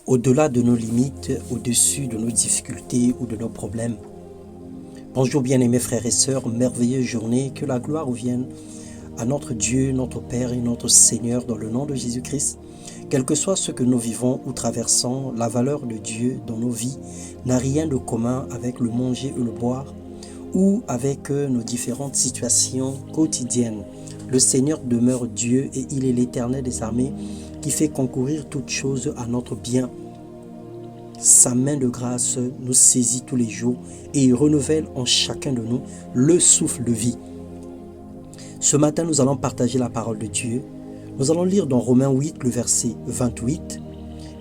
au-delà de nos limites, au-dessus de nos difficultés ou de nos problèmes. Bonjour bien-aimés frères et sœurs, merveilleuse journée, que la gloire revienne à notre Dieu, notre Père et notre Seigneur dans le nom de Jésus-Christ. Quel que soit ce que nous vivons ou traversons, la valeur de Dieu dans nos vies n'a rien de commun avec le manger et le boire ou avec nos différentes situations quotidiennes. Le Seigneur demeure Dieu et il est l'Éternel des armées qui fait concourir toutes choses à notre bien. Sa main de grâce nous saisit tous les jours et il renouvelle en chacun de nous le souffle de vie. Ce matin, nous allons partager la parole de Dieu. Nous allons lire dans Romains 8, le verset 28,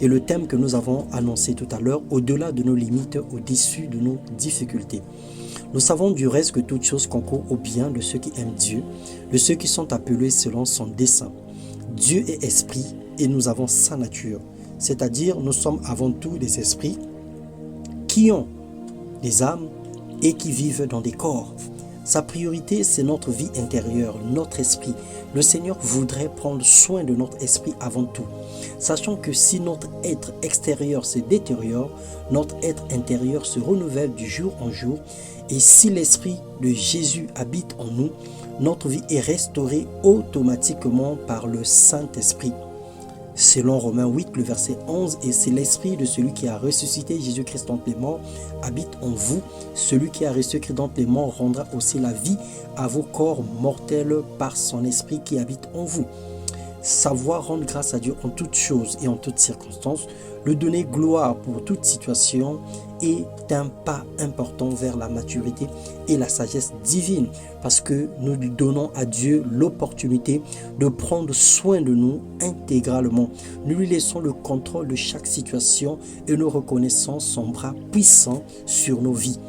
et le thème que nous avons annoncé tout à l'heure, au-delà de nos limites, au-dessus de nos difficultés. Nous savons du reste que toutes choses concourent au bien de ceux qui aiment Dieu, de ceux qui sont appelés selon son dessein. Dieu est esprit et nous avons sa nature, c'est-à-dire nous sommes avant tout des esprits qui ont des âmes et qui vivent dans des corps. Sa priorité, c'est notre vie intérieure, notre esprit. Le Seigneur voudrait prendre soin de notre esprit avant tout. Sachant que si notre être extérieur se détériore, notre être intérieur se renouvelle du jour en jour. Et si l'esprit de Jésus habite en nous, notre vie est restaurée automatiquement par le Saint-Esprit. Selon Romains 8, le verset 11, et c'est l'esprit de celui qui a ressuscité Jésus-Christ d'entre les morts habite en vous. Celui qui a ressuscité d'entre les morts rendra aussi la vie à vos corps mortels par son esprit qui habite en vous. Savoir rendre grâce à Dieu en toutes choses et en toutes circonstances, lui donner gloire pour toute situation est un pas important vers la maturité et la sagesse divine parce que nous lui donnons à Dieu l'opportunité de prendre soin de nous intégralement. Nous lui laissons le contrôle de chaque situation et nous reconnaissons son bras puissant sur nos vies.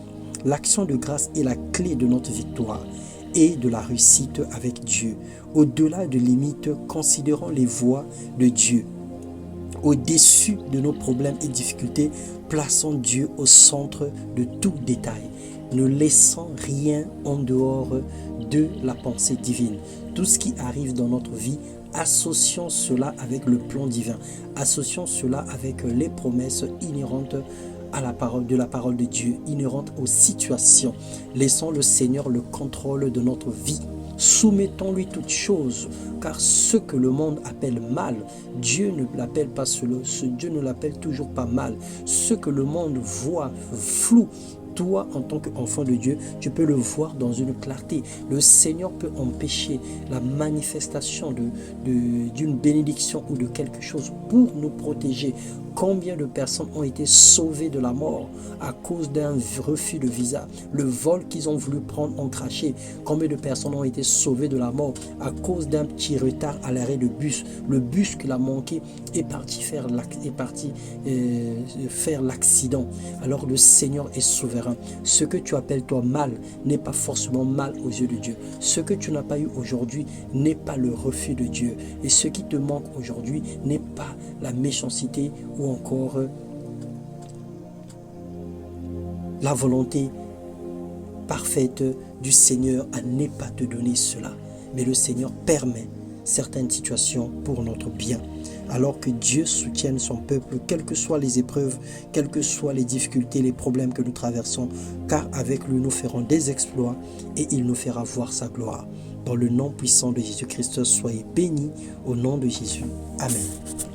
L'action de grâce est la clé de notre victoire et de la réussite avec Dieu. Au-delà de limites, considérons les voies de Dieu. Au-dessus de nos problèmes et difficultés, plaçons Dieu au centre de tout détail. Ne laissons rien en dehors de la pensée divine. Tout ce qui arrive dans notre vie, associons cela avec le plan divin. Associons cela avec les promesses inhérentes à la parole de Dieu, inhérentes aux situations. Laissons le Seigneur le contrôle de notre vie. Soumettons-lui toutes choses, car ce que le monde appelle mal, Dieu ne l'appelle pas Dieu ne l'appelle toujours pas mal. Ce que le monde voit flou, toi, en tant qu'enfant de Dieu, tu peux le voir dans une clarté. Le Seigneur peut empêcher la manifestation d'une bénédiction ou de quelque chose pour nous protéger. Combien de personnes ont été sauvées de la mort à cause d'un refus de visa? Le vol qu'ils ont voulu prendre ont craché. Combien de personnes ont été sauvées de la mort à cause d'un petit retard à l'arrêt de bus? Le bus qu'il a manqué est parti faire l'accident. Alors le Seigneur est souverain. Ce que tu appelles toi mal n'est pas forcément mal aux yeux de Dieu. Ce que tu n'as pas eu aujourd'hui n'est pas le refus de Dieu. Et ce qui te manque aujourd'hui n'est pas la méchanceté ou encore la volonté parfaite du Seigneur à ne pas te donner cela. Mais le Seigneur permet certaines situations pour notre bien. Alors que Dieu soutienne son peuple, quelles que soient les épreuves, quelles que soient les difficultés, les problèmes que nous traversons, car avec lui nous ferons des exploits et il nous fera voir sa gloire. Dans le nom puissant de Jésus-Christ, soyez bénis au nom de Jésus. Amen.